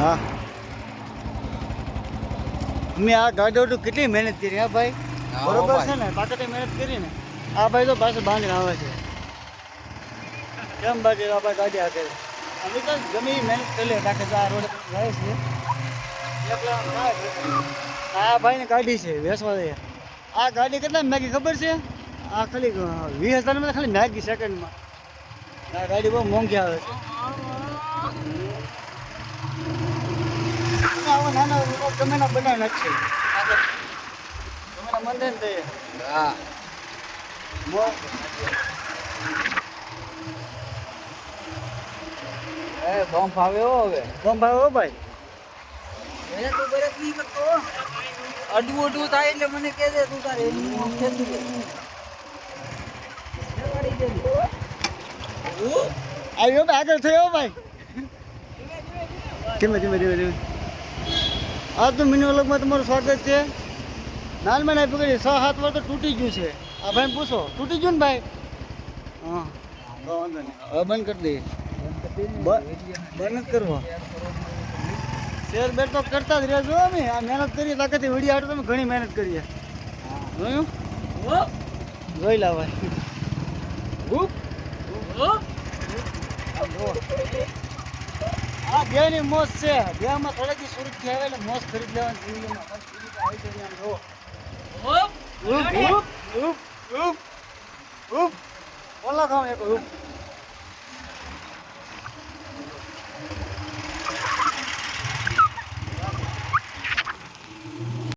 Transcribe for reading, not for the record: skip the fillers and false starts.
હા મેં આ ગાડો તો કેટલી મહેનત કરી હા ભાઈ બરોબર છે ને પાછળ મહેનત કરી ને આ ભાઈ તો પાછળ બાંધીને આવે છે કેમ બાકી આ ભાઈ ગાડી આગળ અમે તો ગમે એ મહેનત કરી લે બાકી તો આ રોડ જાય છે આ ભાઈને ગાડી છે વેસવા દે આ ગાડી કેટલા મેગી ખબર છે આ ખાલી 20,000 ખાલી મેગી સેકન્ડમાં આ ગાડી બહુ મોંઘી આવે છે આવા નાના ગમે બનાવી નાખશે ગમે મંદિર ને હા બોમ્બ આવ્યો હવે બોમ્બ આવ્યો ભાઈ તું બરસ નહીં કરતો અડવું થાય એટલે મને કહે દે તું તારે આવ્યો આગળ થયો ભાઈ ધીમે ધીમે ધીમે ધીમે આ તો મિની વ્લોગમાં તમારું સ્વાગત છે નાનમાં ના પકડી 6-7 વાર તો તૂટી ગયું છે આ ભાઈ પૂછો તૂટી ગયું ને ભાઈ હા વાંધો નહીં હવે બંધ કરી દઈએ બંધ જ કરવા શેર બેર તો કરતા જ રહેજો અમે આ મહેનત કરીએ તાકાતથી વિડીયો આટો તમે ઘણી મહેનત કરીએ જોયું જોઈ લા ભાઈ આ બેની મોજ છે બેમાં થોડીક સુરતથી આવે એટલે મોજ ખરીદ લેવાની જિંદગીમાં ઓલા ખાવ એક